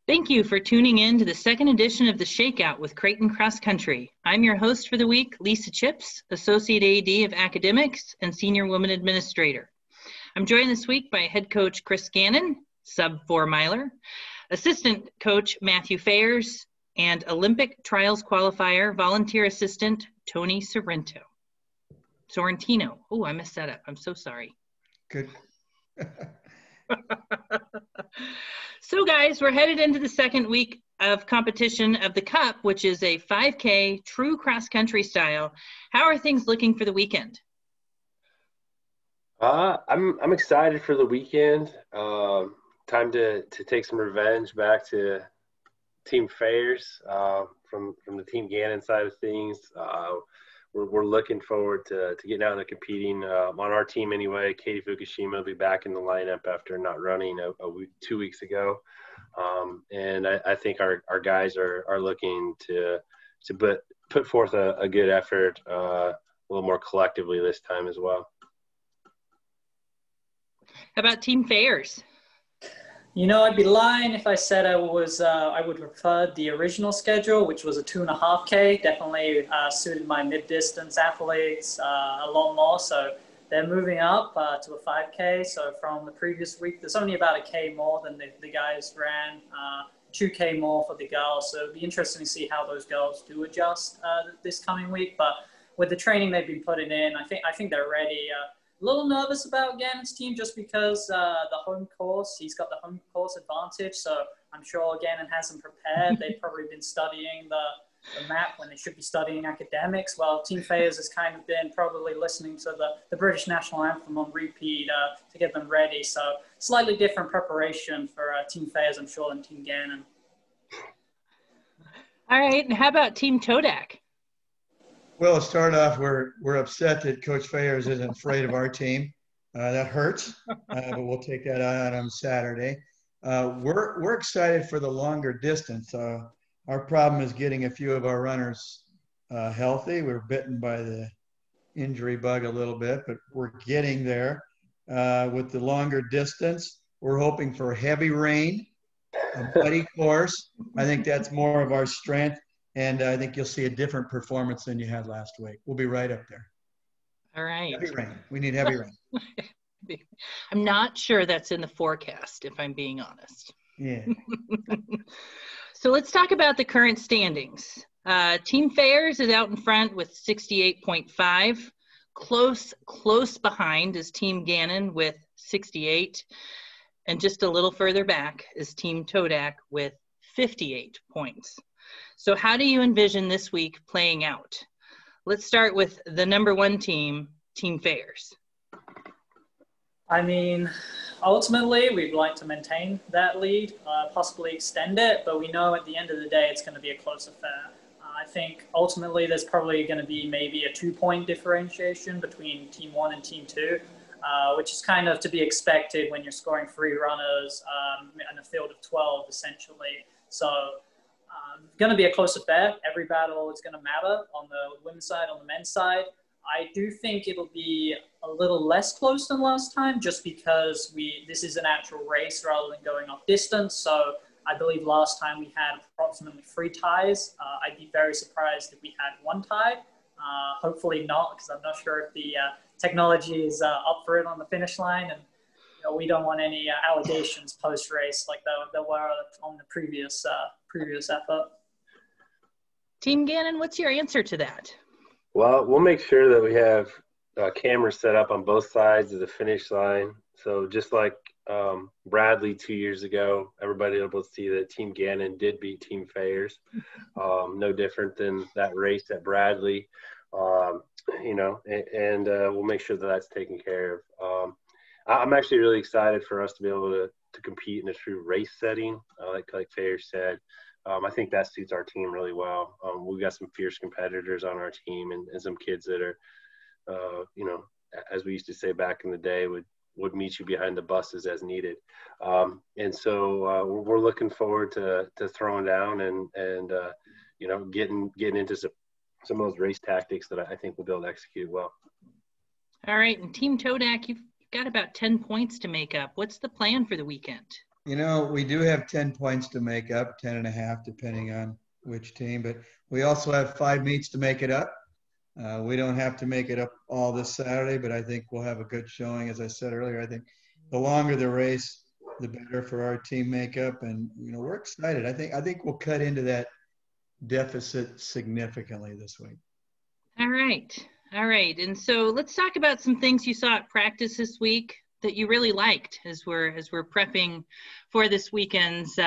Thank you for tuning in to the second edition of the Shakeout with Creighton Cross Country. I'm your host for the week, Lisa Chips, Associate AD of Academics and Senior Women Administrator. I'm joined this week by Head Coach Chris Gannon, sub-4 miler, Assistant Coach Matthew Fayers, and Olympic Trials Qualifier Volunteer Assistant Tony Sorrentino. Oh, I messed that up. I'm so sorry. Good. So guys, we're headed into the second week of competition of the Cup, which is a 5K true cross-country style. How are things looking for the weekend? I'm excited for the weekend. Time to take some revenge back to Team Fayers from the Team Gannon side of things. We're looking forward to getting out and competing. On our team anyway, Katie Fukushima will be back in the lineup after not running 2 weeks ago. And I think our guys are looking to put forth a good effort a little more collectively this time as well. How about Team Fayers? You know, I'd be lying if I said I would prefer the original schedule, which was a 2.5K. Definitely suited my mid-distance athletes a lot more. So they're moving up to a 5K. So from the previous week, there's only about a K more than the guys ran, 2K more for the girls. So it'll be interesting to see how those girls do adjust this coming week. But with the training they've been putting in, I think they're ready. A little nervous about Gannon's team just because he's got the home course advantage. So I'm sure Gannon has them prepared. They've probably been studying the map when they should be studying academics. Well, Team Fayers has kind of been probably listening to the British National Anthem on repeat to get them ready. So slightly different preparation for Team Fayers, I'm sure, than Team Gannon. All right, and how about Team Todak? Well, to start off, we're upset that Coach Fayers isn't afraid of our team. That hurts, but we'll take that out on Saturday. We're excited for the longer distance. Our problem is getting a few of our runners healthy. We're bitten by the injury bug a little bit, but we're getting there. With the longer distance, we're hoping for heavy rain, a muddy course. I think that's more of our strength. And I think you'll see a different performance than you had last week. We'll be right up there. All right. Heavy rain. We need heavy rain. I'm not sure that's in the forecast, if I'm being honest. Yeah. So let's talk about the current standings. Team Fayers is out in front with 68.5. Close behind is Team Gannon with 68. And just a little further back is Team Todak with 58 points. So how do you envision this week playing out? Let's start with the number one team, Team Fayers. I mean, ultimately, we'd like to maintain that lead, possibly extend it, but we know at the end of the day, it's going to be a close affair. I think ultimately there's probably going to be maybe a 2-point differentiation between Team 1 and Team 2, which is kind of to be expected when you're scoring 3 runners in a field of 12, essentially. So going to be a close affair. Every battle is going to matter on the women's side, on the men's side. I do think it'll be a little less close than last time just because this is an actual race rather than going off distance. So I believe last time we had approximately 3 ties. I'd be very surprised if we had 1 tie. Hopefully not, because I'm not sure if the technology is up for it on the finish line. And we don't want any allegations post-race like there were on the previous effort. Team Gannon, what's your answer to that? Well, we'll make sure that we have cameras set up on both sides of the finish line. So just like Bradley 2 years ago, everybody will be able to see that Team Gannon did beat Team Fayers. No different than that race at Bradley, and we'll make sure that that's taken care of. I'm actually really excited for us to be able to compete in a true race setting, like Fayers said. I think that suits our team really well. We've got some fierce competitors on our team and some kids that are, as we used to say back in the day, would meet you behind the buses as needed. And so we're looking forward to throwing down and getting into some of those race tactics that I think we'll be able to execute well. All right. And Team Todak, you've got about 10 points to make up. What's the plan for the weekend? You know, we do have 10 points to make up, 10 and a half, depending on which team, but we also have 5 meets to make it up. We don't have to make it up all this Saturday, but I think we'll have a good showing. As I said earlier, I think the longer the race, the better for our team makeup. And, you know, we're excited. I think we'll cut into that deficit significantly this week. All right. All right. And so let's talk about some things you saw at practice this week that you really liked as we're prepping for this weekend's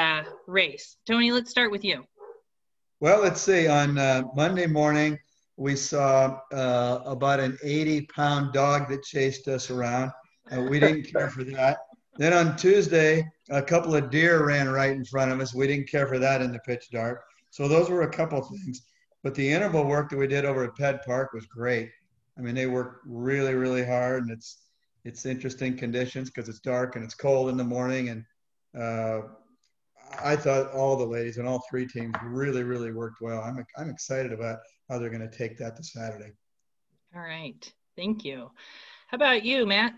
race. Tony, let's start with you. Well, let's see. On Monday morning, we saw about an 80-pound dog that chased us around. We didn't care for that. Then on Tuesday, a couple of deer ran right in front of us. We didn't care for that in the pitch dark. So those were a couple things. But the interval work that we did over at Ped Park was great. I mean, they worked really, really hard, and it's interesting conditions because it's dark and it's cold in the morning. And I thought all the ladies and all 3 teams really, really worked well. I'm excited about how they're going to take that to Saturday. All right. Thank you. How about you, Matt?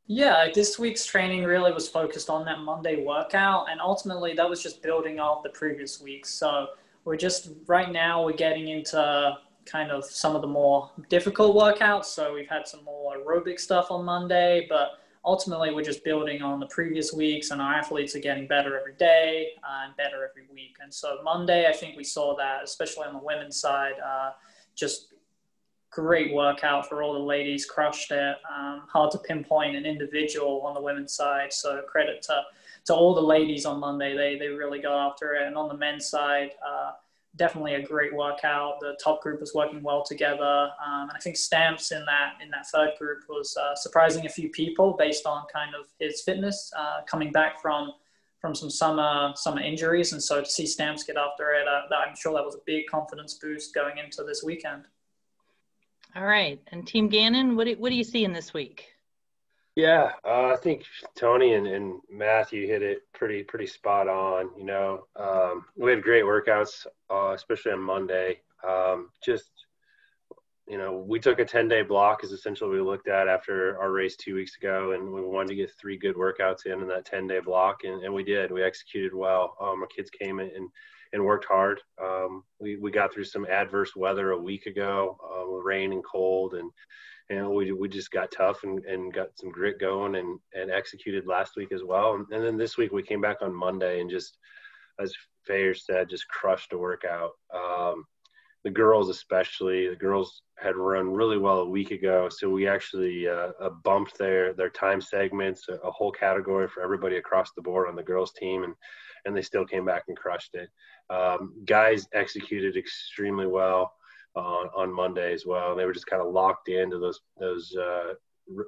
Yeah, this week's training really was focused on that Monday workout, and ultimately that was just building off the previous week. So we're just, right now, we're getting into kind of some of the more difficult workouts. So we've had some more aerobic stuff on Monday, but ultimately we're just building on the previous weeks, and our athletes are getting better every day and better every week. And so Monday, I think we saw that, especially on the women's side, just great workout for all the ladies, crushed it. Hard to pinpoint an individual on the women's side. So credit to all the ladies on Monday. They really got after it. And on the men's side, definitely a great workout. The top group was working well together. And I think Stamps in that third group was surprising a few people based on kind of his fitness, coming back from some summer injuries. And so to see Stamps get after it, I'm sure that was a big confidence boost going into this weekend. All right. And Team Gannon, what do you see in this week? Yeah, I think Tony and Matthew hit it pretty spot on. You know, we had great workouts, especially on Monday. You know, we took a 10-day block is essentially what we looked at after our race 2 weeks ago, and we wanted to get 3 good workouts in that 10-day block, and we did. We executed well. Our kids came in and worked hard. We got through some adverse weather a week ago, with rain and cold, and we just got tough and got some grit going and executed last week as well. And then this week we came back on Monday and just, as Fayer said, just crushed a workout. The girls especially, the girls had run really well a week ago, so we actually bumped their time segments, a whole category for everybody across the board on the girls team, and they still came back and crushed it. Guys executed extremely well on Monday as well. They were just kind of locked into those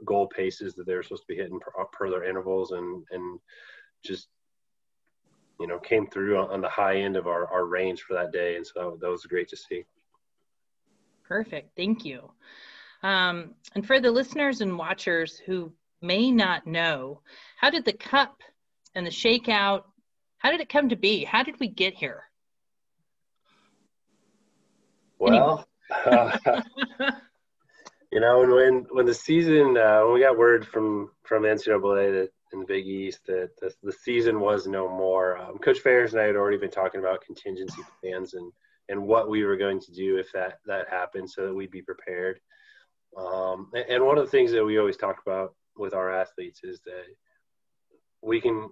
goal paces that they were supposed to be hitting per their intervals, and just, you know, came through on the high end of our range for that day. And so that was great to see. Perfect. Thank you. And for the listeners and watchers who may not know, how did the Cup and the Shakeout, how did it come to be? How did we get here? Well, you know, when the season, when we got word from NCAA in the Big East that the season was no more, Coach Fayers and I had already been talking about contingency plans and what we were going to do if that happened, so that we'd be prepared. And one of the things that we always talk about with our athletes is that we can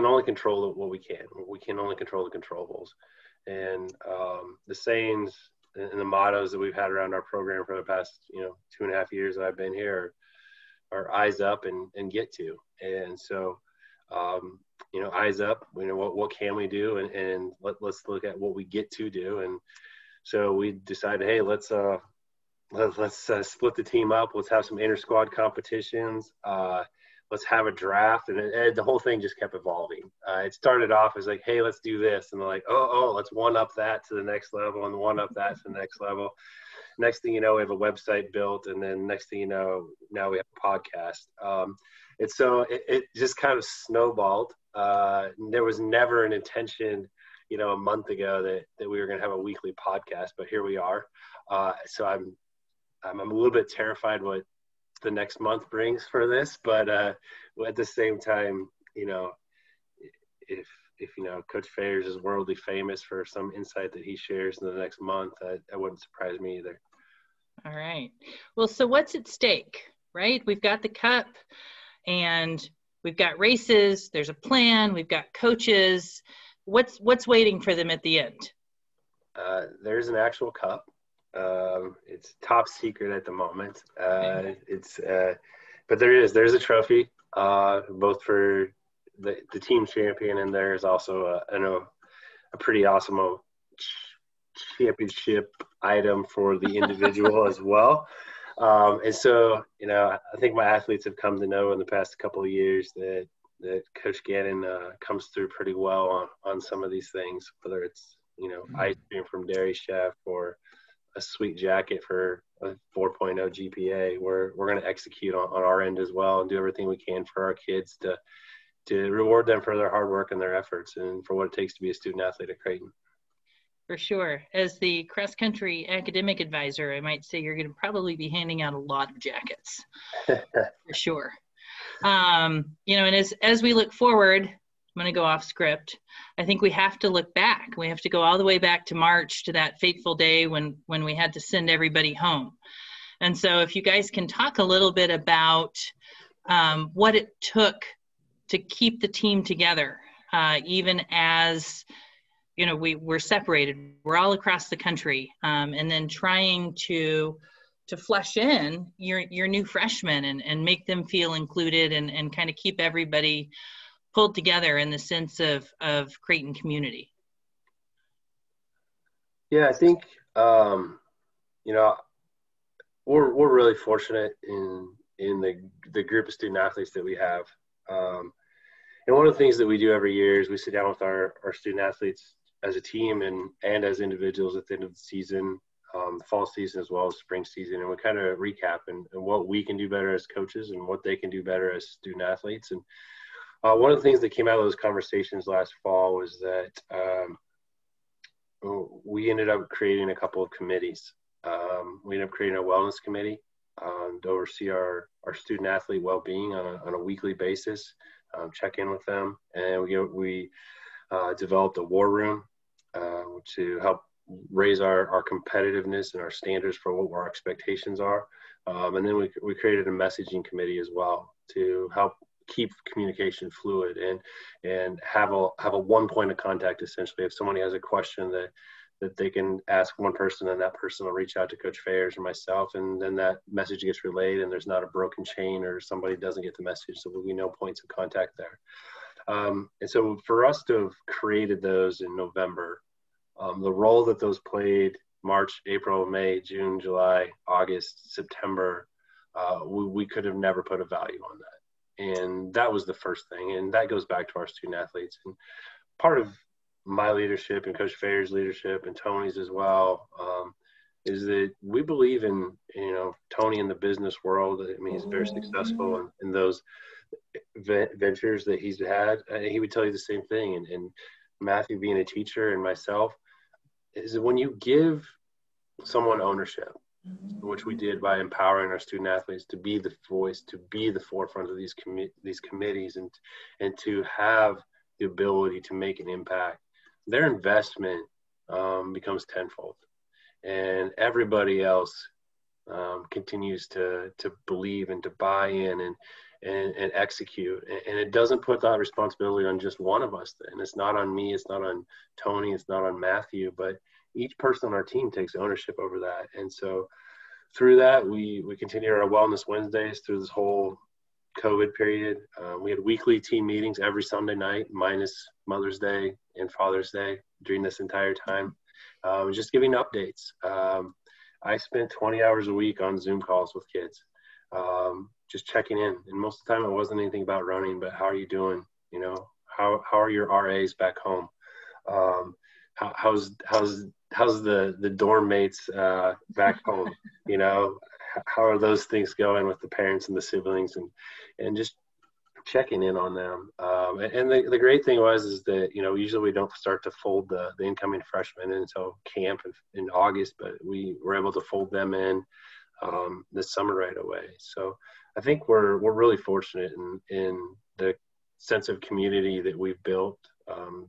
only control what we can. We can only control the controllables. And the sayings and the mottos that we've had around our program for the past, 2.5 years that I've been here are eyes up and get to. And so, eyes up, what can we do? And let's look at what we get to do. And so we decided, hey, let's split the team up. Let's have some inter-squad competitions. Let's have a draft. And the whole thing just kept evolving. It started off as like, hey, let's do this. And they're like, oh, let's one up that to the next level and one up that to the next level. Next thing you know, we have a website built. And then next thing you know, now we have a podcast. And so it just kind of snowballed. There was never an intention, a month ago that we were going to have a weekly podcast, but here we are. So I'm a little bit terrified what the next month brings for this, but at the same time, you know, if you know, Coach Fayers is worldly famous for some insight that he shares in the next month, that wouldn't surprise me either. All right. Well, so what's at stake, right? We've got the cup and we've got races. There's a plan. We've got coaches. What's waiting for them at the end? There's an actual cup. It's top secret at the moment. But there's a trophy, both for the team champion, and there's also a pretty awesome championship item for the individual as well. And so, you know, I think my athletes have come to know in the past couple of years that Coach Gannon comes through pretty well on some of these things, whether it's, you know, ice cream from Dairy Chef or a sweet jacket for a 4.0 GPA. We're going to execute on our end as well and do everything we can for our kids to reward them for their hard work and their efforts and for what it takes to be a student athlete at Creighton. For sure. As the cross-country academic advisor, I might say you're going to probably be handing out a lot of jackets. For sure. You know, and as we look forward, I'm going to go off script. I think we have to look back. We have to go all the way back to March, to that fateful day when we had to send everybody home. And so if you guys can talk a little bit about what it took to keep the team together, even as, you know, we're separated, we're all across the country, and then trying to flush in your new freshmen and make them feel included and kind of keep everybody pulled together in the sense of Creighton community. Yeah, I think, you know, we're really fortunate in the group of student athletes that we have. And one of the things that we do every year is we sit down with our student athletes as a team and as individuals at the end of the season, fall season as well as spring season, and we kind of recap and what we can do better as coaches and what they can do better as student athletes. And one of the things that came out of those conversations last fall was that we ended up creating a couple of committees. We ended up creating a wellness committee to oversee our student athlete well-being on a weekly basis, check in with them, and we developed a war room to help raise our competitiveness and our standards for what our expectations are. And then we created a messaging committee as well to help keep communication fluid and have a one point of contact, essentially. If somebody has a question that they can ask one person, and that person will reach out to Coach Fayers or myself, and then that message gets relayed and there's not a broken chain or somebody doesn't get the message, so we know points of contact there. And so for us to have created those in November, the role that those played March, April, May, June, July, August, September, we could have never put a value on that. And that was the first thing. And that goes back to our student athletes. And part of my leadership and Coach Fayer's leadership and Tony's as well, is that we believe in, you know, Tony in the business world. I mean, he's very successful in those ventures that he's had. He would tell you the same thing. And Matthew being a teacher and myself, is that when you give someone ownership, which we did by empowering our student athletes to be the voice, to be the forefront of these committees and to have the ability to make an impact, their investment becomes tenfold. And everybody else continues to believe and to buy in and execute. And it doesn't put that responsibility on just one of us. And it's not on me, it's not on Tony, it's not on Matthew, but each person on our team takes ownership over that. And so through that, we continued our Wellness Wednesdays through this whole COVID period. We had weekly team meetings every Sunday night, minus Mother's Day and Father's Day during this entire time. Just giving updates. I spent 20 hours a week on Zoom calls with kids, just checking in. And most of the time it wasn't anything about running, but how are you doing? You know, how are your RAs back home? How's the dorm mates back home? You know, how are those things going with the parents and the siblings, and just checking in on them. And the great thing is that, you know, usually we don't start to fold the incoming freshmen until camp in August, but we were able to fold them in this summer right away. So I think we're really fortunate in the sense of community that we've built,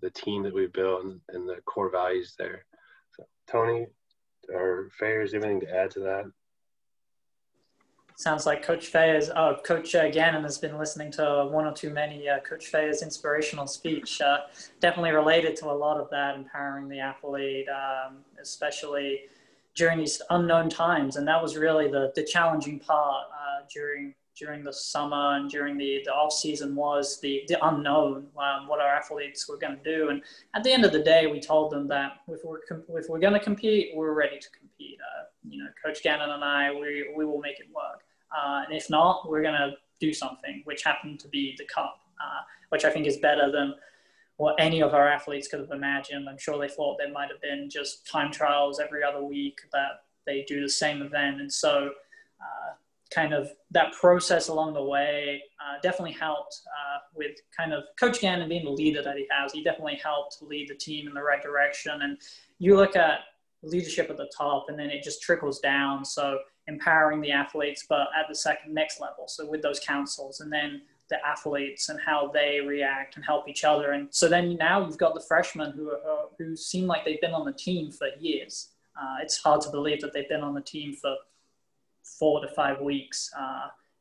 the team that we've built, and the core values there. So, Tony or Fayers, anything to add to that? Sounds like Coach Gannon has been listening to one or too many Coach Fayer's inspirational speech. Definitely related to a lot of that, empowering the athlete, especially during these unknown times. And that was really the challenging part during the summer and during the off season was the unknown, what our athletes were going to do. And at the end of the day, we told them that if we're going to compete, we're ready to compete. Coach Gannon and I, we will make it work. And if not, we're going to do something, which happened to be the cup, which I think is better than what any of our athletes could have imagined. I'm sure they thought there might have been just time trials every other week that they do the same event. And so kind of that process along the way definitely helped with kind of Coach Gannon being the leader that he has. He definitely helped to lead the team in the right direction. And you look at leadership at the top and then it just trickles down. So empowering the athletes, but at the next level. So with those councils and then the athletes and how they react and help each other. And so then now you've got the freshmen who seem like they've been on the team for years. It's hard to believe that they've been on the team for 4 to 5 weeks,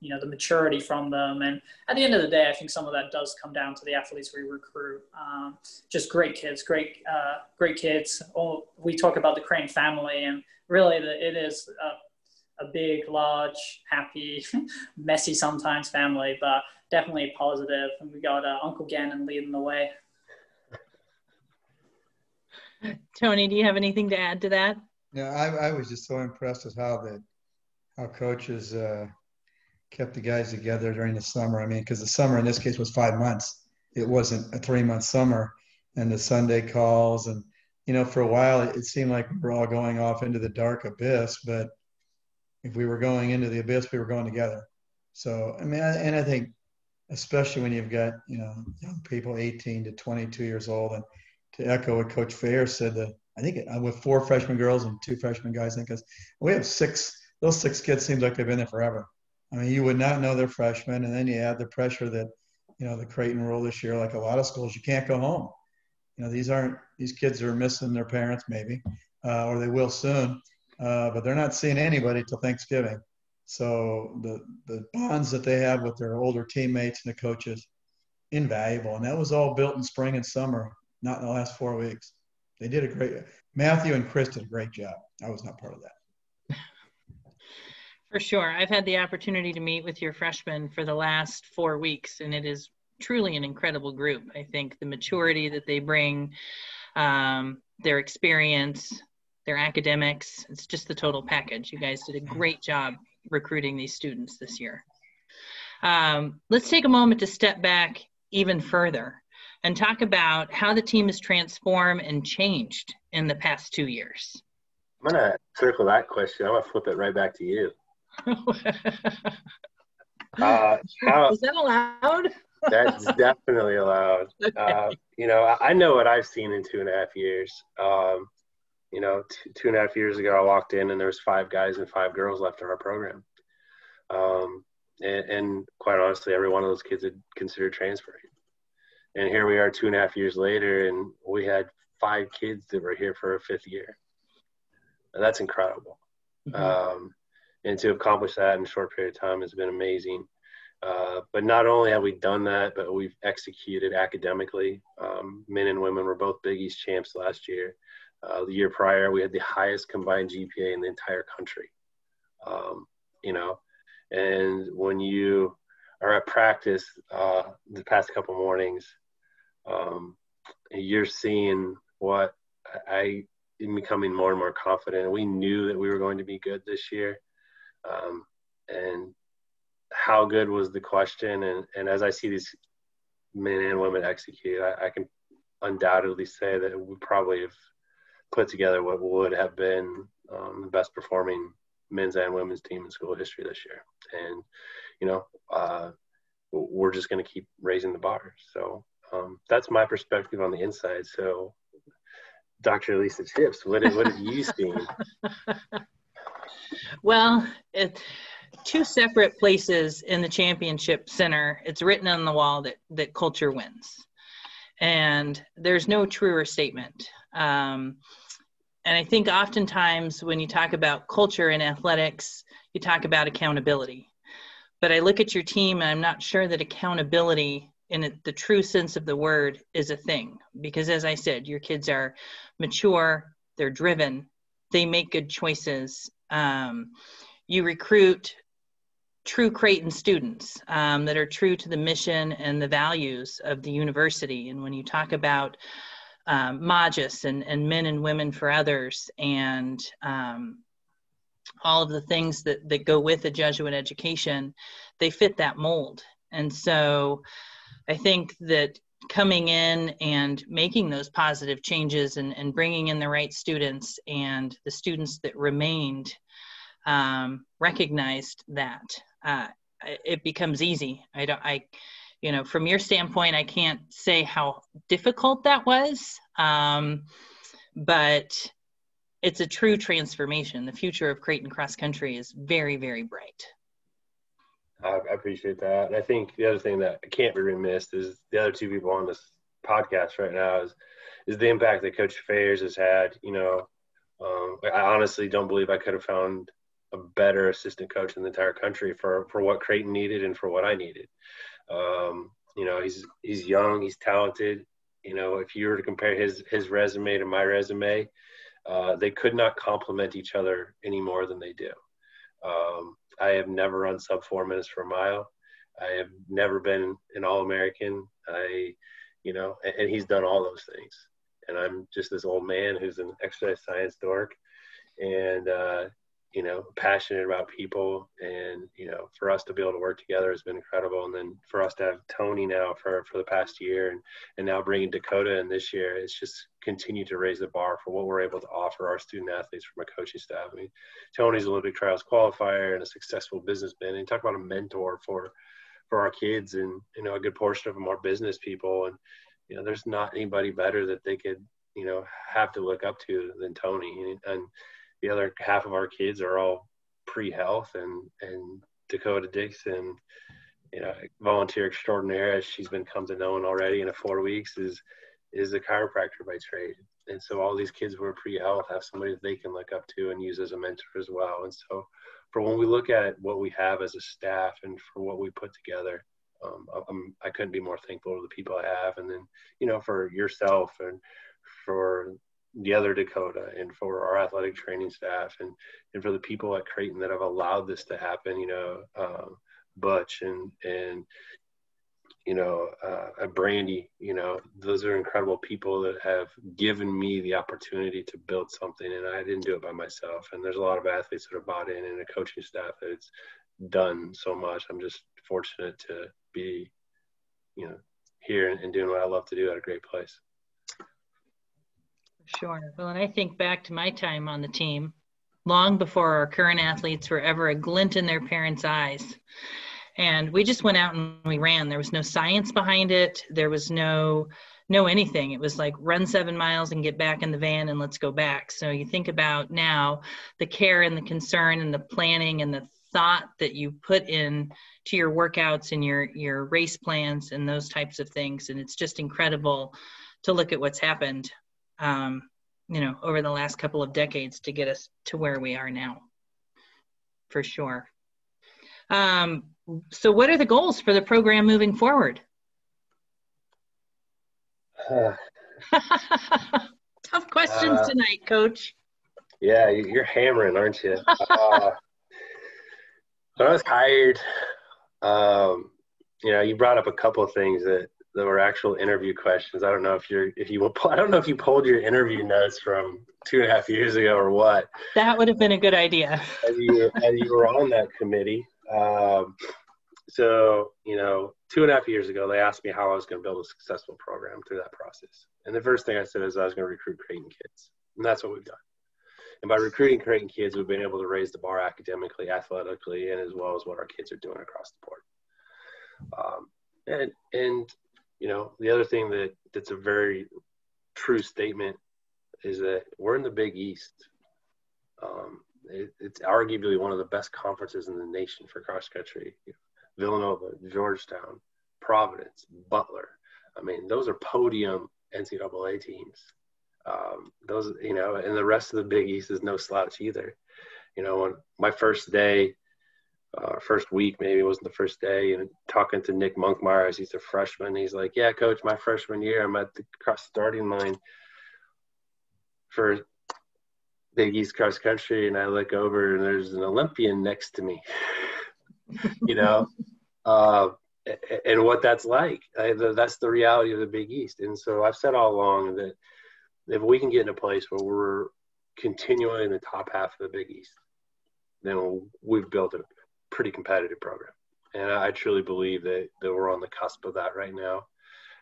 the maturity from them. And at the end of the day, I think some of that does come down to the athletes we recruit. Just great kids. We talk about the Creighton family, and really it is a big, large, happy, messy sometimes family, but definitely positive. And we got Uncle Gannon leading the way. Tony, do you have anything to add to that? Yeah, I was just so impressed with how coaches kept the guys together during the summer. I mean, because the summer in this case was 5 months. It wasn't a 3-month summer. And the Sunday calls and, for a while it seemed like we were all going off into the dark abyss, but if we were going into the abyss, we were going together. So, I mean, and I think especially when you've got, young people 18 to 22 years old, and to echo what Coach Fair said, that I think with 4 freshman girls and 2 freshman guys, I think we have 6. Those 6 kids seems like they've been there forever. I mean, you would not know they're freshmen, and then you add the pressure that, the Creighton rule this year, like a lot of schools, you can't go home. These kids are missing their parents maybe, or they will soon, but they're not seeing anybody till Thanksgiving. So the bonds that they have with their older teammates and the coaches, invaluable. And that was all built in spring and summer, not in the last 4 weeks. They did Matthew and Chris did a great job. I was not part of that. For sure. I've had the opportunity to meet with your freshmen for the last 4 weeks, and it is truly an incredible group. I think the maturity that they bring, their experience, their academics, it's just the total package. You guys did a great job recruiting these students this year. Let's take a moment to step back even further and talk about how the team has transformed and changed in the past 2 years. I'm going to circle that question. I'm going to flip it right back to you. Is that allowed? That's definitely allowed. Okay. I know what I've seen in 2.5 years. 2.5 years ago, I walked in and there was 5 guys and 5 girls left in our program. And quite honestly, every one of those kids had considered transferring. And here we are 2.5 years later, and we had 5 kids that were here for a 5th year. And that's incredible. Mm-hmm. And to accomplish that in a short period of time has been amazing. But not only have we done that, but we've executed academically. Men and women were both Big East champs last year. The year prior, we had the highest combined GPA in the entire country. And when you are at practice the past couple mornings, you're seeing what I'm becoming more and more confident. We knew that we were going to be good this year. And how good was the question? And as I see these men and women execute, I can undoubtedly say that we probably have put together what would have been the best performing men's and women's team in school history this year. And, we're just going to keep raising the bar. So that's my perspective on the inside. So Dr. Lisa Chips, what have you seen? Well, two separate places in the championship center. It's written on the wall that culture wins. And there's no truer statement. And I think oftentimes when you talk about culture in athletics, you talk about accountability. But I look at your team and I'm not sure that accountability in the true sense of the word is a thing. Because as I said, your kids are mature, they're driven, they make good choices. You recruit true Creighton students that are true to the mission and the values of the university. And when you talk about Magis and men and women for others and all of the things that go with a Jesuit education, they fit that mold. And so I think that coming in and making those positive changes and bringing in the right students, and the students that remained recognized that it becomes easy. From your standpoint, I can't say how difficult that was, but it's a true transformation. The future of Creighton cross country is very, very bright. I appreciate that. And I think the other thing that can't be remissed is the other two people on this podcast right now is the impact that Coach Fayers has had. I honestly don't believe I could have found a better assistant coach in the entire country for what Creighton needed and for what I needed. He's young, he's talented. If you were to compare his resume to my resume, they could not complement each other any more than they do. I have never run sub 4 minutes for a mile. I have never been an All-American. And he's done all those things. And I'm just this old man who's an exercise science dork and, passionate about people. And, for us to be able to work together has been incredible. And then for us to have Tony now for the past year and now bringing Dakota in this year, it's just continued to raise the bar for what we're able to offer our student athletes from a coaching staff. I mean, Tony's an Olympic trials qualifier and a successful businessman. And talk about a mentor for our kids, and, a good portion of them are business people. And, there's not anybody better that they could, have to look up to than Tony. And the other half of our kids are all pre-health, and Dakota Dixon, volunteer extraordinaire, as she's been come to known already in 4 weeks, is a chiropractor by trade. And so all these kids who are pre-health have somebody that they can look up to and use as a mentor as well. And so for when we look at what we have as a staff and for what we put together, I couldn't be more thankful to the people I have. And then, for yourself and for the other Dakota and for our athletic training staff and for the people at Creighton that have allowed this to happen, Butch and Brandy, those are incredible people that have given me the opportunity to build something, and I didn't do it by myself. And there's a lot of athletes that have bought in and a coaching staff that's done so much. I'm just fortunate to be, here and doing what I love to do at a great place. Sure. Well, and I think back to my time on the team, long before our current athletes were ever a glint in their parents' eyes. And we just went out and we ran. There was no science behind it. There was no anything. It was like run 7 miles and get back in the van and let's go back. So you think about now the care and the concern and the planning and the thought that you put in to your workouts and your race plans and those types of things. And it's just incredible to look at what's happened, over the last couple of decades to get us to where we are now, for sure. So what are the goals for the program moving forward? Tough questions tonight, Coach. Yeah, you're hammering, aren't you? When I was hired, you brought up a couple of things that were actual interview questions. I don't know if you pulled your interview notes from 2.5 years ago or what. That would have been a good idea. as you were on that committee. So 2.5 years ago, they asked me how I was going to build a successful program through that process. And the first thing I said is I was going to recruit Creighton kids. And that's what we've done. And by recruiting Creighton kids, we've been able to raise the bar academically, athletically, and as well as what our kids are doing across the board. The other thing that's a very true statement is that we're in the Big East. It's arguably one of the best conferences in the nation for cross country. Villanova, Georgetown, Providence, Butler. I mean, those are podium NCAA teams. Those, you know, and the rest of the Big East is no slouch either. You know, on my first day, first week, maybe it wasn't the first day, and talking to Nick Monkmeyer as he's a freshman, he's like, yeah, coach, my freshman year, I'm at the cross starting line for Big East cross country, and I look over and there's an Olympian next to me, you know, and what that's like. That's the reality of the Big East. And so I've said all along that if we can get in a place where we're continually in the top half of the Big East, then we've built a pretty competitive program. And I truly believe that we're on the cusp of that right now.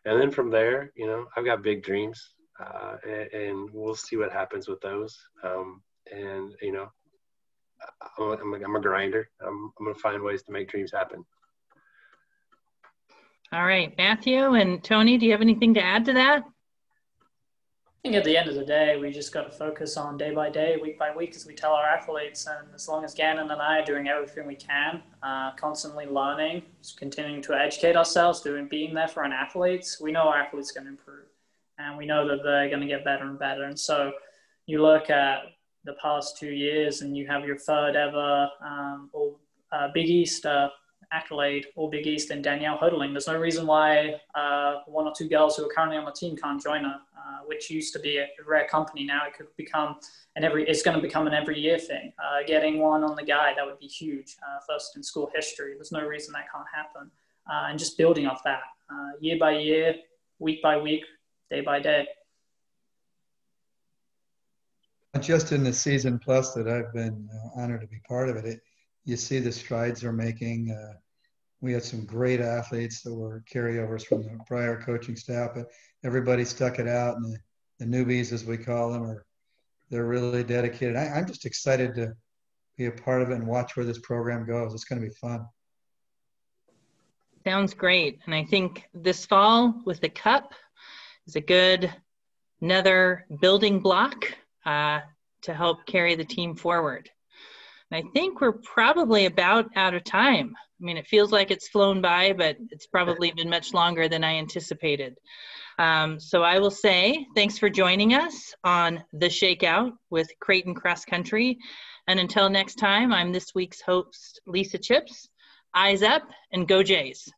And then from there, you know, I've got big dreams, and we'll see what happens with those. And, you know, I'm a grinder. I'm going to find ways to make dreams happen. All right, Matthew and Tony, do you have anything to add to that? I think at the end of the day, we just got to focus on day by day, week by week, as we tell our athletes. And as long as Gannon and I are doing everything we can, constantly learning, just continuing to educate ourselves, being there for our athletes, we know our athletes are going to improve. And we know that they're going to get better and better. And so you look at the past 2 years and you have your third ever Big East accolade, all Big East, and Danielle Hodling. There's no reason why one or two girls who are currently on the team can't join her, which used to be a rare company. Now it could become it's going to become an every year thing. Getting one on the guide, that would be huge. First in school history. There's no reason that can't happen. And just building off that year by year, week by week, day by day. Just in the season plus that I've been honored to be part of it, you see the strides they're making. We had some great athletes that were carryovers from the prior coaching staff, but everybody stuck it out, and the newbies, as we call them, they're really dedicated. I'm just excited to be a part of it and watch where this program goes. It's going to be fun. Sounds great. And I think this fall with the Cup is a good another building block to help carry the team forward. And I think we're probably about out of time. I mean, it feels like it's flown by, but it's probably been much longer than I anticipated. So I will say thanks for joining us on The Shakeout with Creighton Cross Country. And until next time, I'm this week's host, Lisa Chips. Eyes up and go Jays.